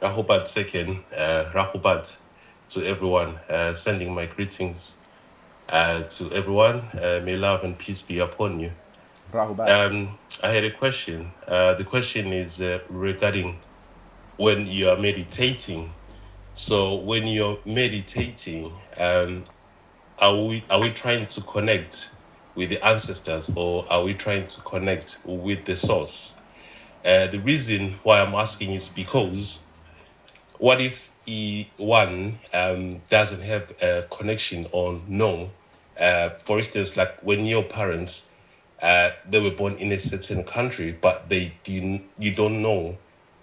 Rahubat second, Rahubat to everyone, sending my greetings to everyone. May love and peace be upon you. Rahubat. I had a question. The question is regarding when you are meditating. So when you're meditating, are we trying to connect with the ancestors, or are we trying to connect with the source? The reason why I'm asking is because what if one doesn't have a connection or no? For instance, like when your parents they were born in a certain country, but you don't know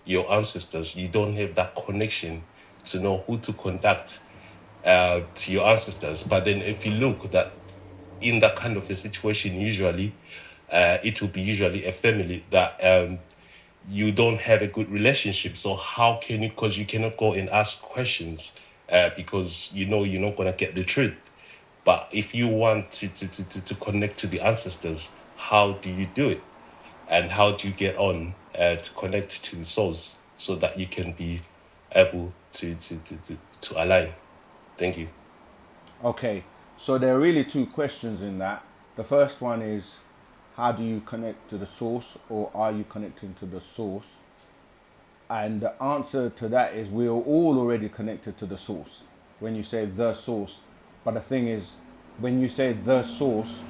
your ancestors. You don't have that connection to know who to contact to your ancestors. But then if you look that in that kind of a situation, usually it will be usually a family that you don't have a good relationship. So how can you, because you cannot go and ask questions because you know you're not going to get the truth. But if you want to connect to the ancestors, how do you do it? And how do you get on to connect to the source so that you can be able to align? Thank you. Okay, so there are really two questions in that. The first one is, how do you connect to the source, or are you connecting to the source? And the answer to that is, we are all already connected to the source when you say the source. But the thing is, when you say the source,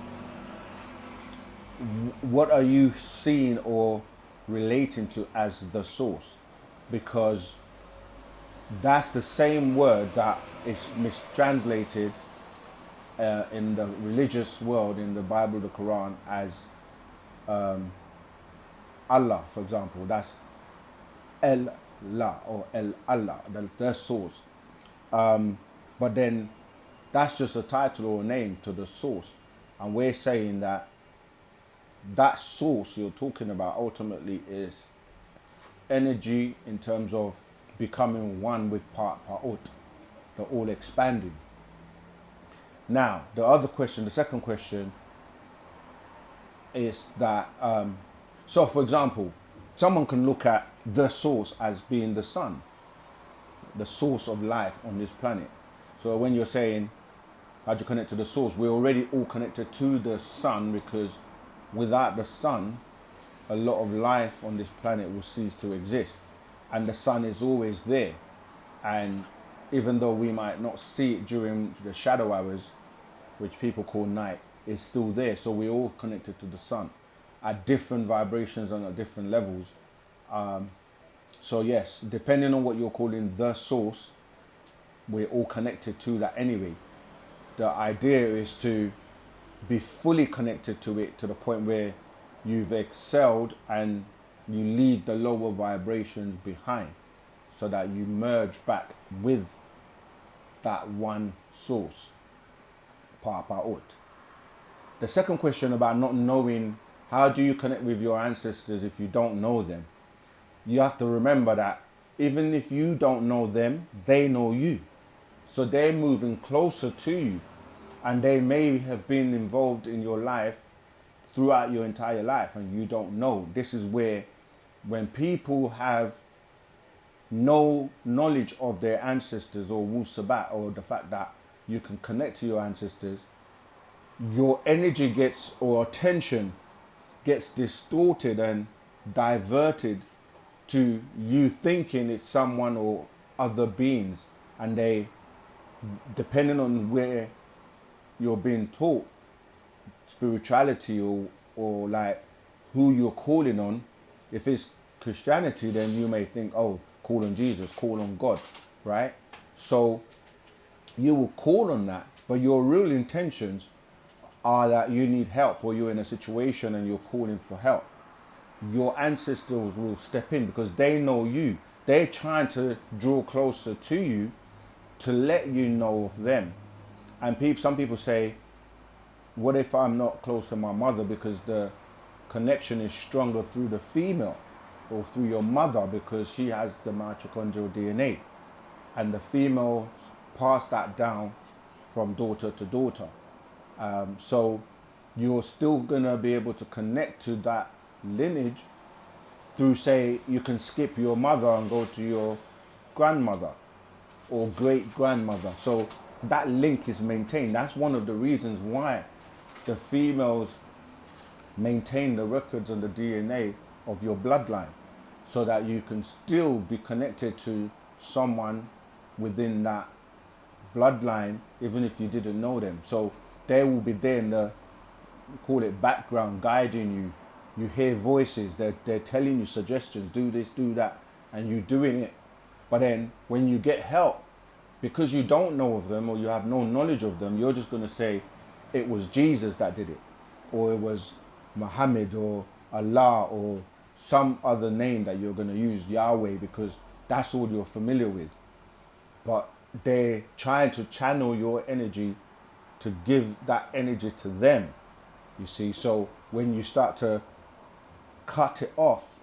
what are you seeing or relating to as the source? Because that's the same word that is mistranslated in the religious world, in the Bible, the Quran, as Allah, for example. That's El La, or El Allah, the source. But then that's just a title or a name to the source. And we're saying that that source you're talking about ultimately is energy, in terms of becoming one with Pa'ut, the all expanding. Now, the other question, the second question, is that, so for example, someone can look at the source as being the sun, the source of life on this planet. So when you're saying, how do you connect to the source? We're already all connected to the sun, because without the sun, a lot of life on this planet will cease to exist. And the sun is always there. And even though we might not see it during the shadow hours, which people call night, is still there. So we're all connected to the sun at different vibrations and at different levels. So yes, depending on what you're calling the source, we're all connected to that anyway. The idea is to be fully connected to it, to the point where you've excelled and you leave the lower vibrations behind, so that you merge back with that one source, Pa'ut. The second question about not knowing, how do you connect with your ancestors if you don't know them? You have to remember that even if you don't know them, they know you. So they're moving closer to you, and they may have been involved in your life throughout your entire life and you don't know. This is where, when people have no knowledge of their ancestors, or Wu-Sabat, or the fact that you can connect to your ancestors, your energy gets, or attention gets distorted and diverted to you thinking it's someone or other beings. And they, depending on where you're being taught spirituality, or like who you're calling on, if it's Christianity, then you may think, oh, call on Jesus, call on God, right? So you will call on that, but your real intentions are that you need help, or you're in a situation and you're calling for help. Your ancestors will step in because they know you. They're trying to draw closer to you to let you know of them. And some people say, what if I'm not close to my mother, because the connection is stronger through the female, or through your mother, because she has the mitochondrial DNA, and the females pass that down from daughter to daughter. So you're still gonna be able to connect to that lineage through, say, you can skip your mother and go to your grandmother or great grandmother. So that link is maintained. That's one of the reasons why the females maintain the records and the DNA of your bloodline, so that you can still be connected to someone within that bloodline, even if you didn't know them. So they will be there in the, call it background, guiding you. You hear voices, they're telling you suggestions, do this, do that, and you doing it. But then when you get help, because you don't know of them or you have no knowledge of them, you're just going to say it was Jesus that did it, or it was Muhammad or Allah or some other name that you're going to use, Yahweh, because that's all you're familiar with. But they're trying to channel your energy to give that energy to them, you see. So when you start to cut it off,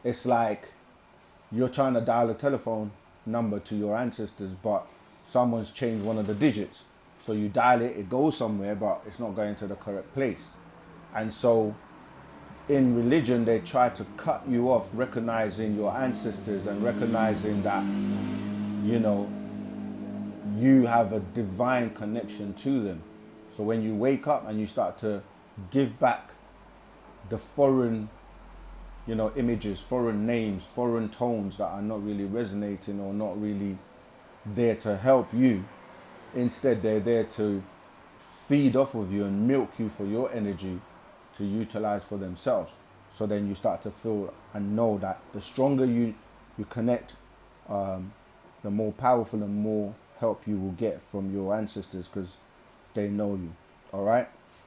it's like you're trying to dial a telephone number to your ancestors, but someone's changed one of the digits. So you dial it, it goes somewhere, but it's not going to the correct place. And so in religion, they try to cut you off, recognizing your ancestors and recognizing that, you know, you have a divine connection to them. So when you wake up and you start to give back the foreign, you know, images, foreign names, foreign tones that are not really resonating or not really there to help you, instead they're there to feed off of you and milk you for your energy to utilize for themselves. So then you start to feel and know that the stronger you connect, the more powerful and more help you will get from your ancestors, because they know you. All right.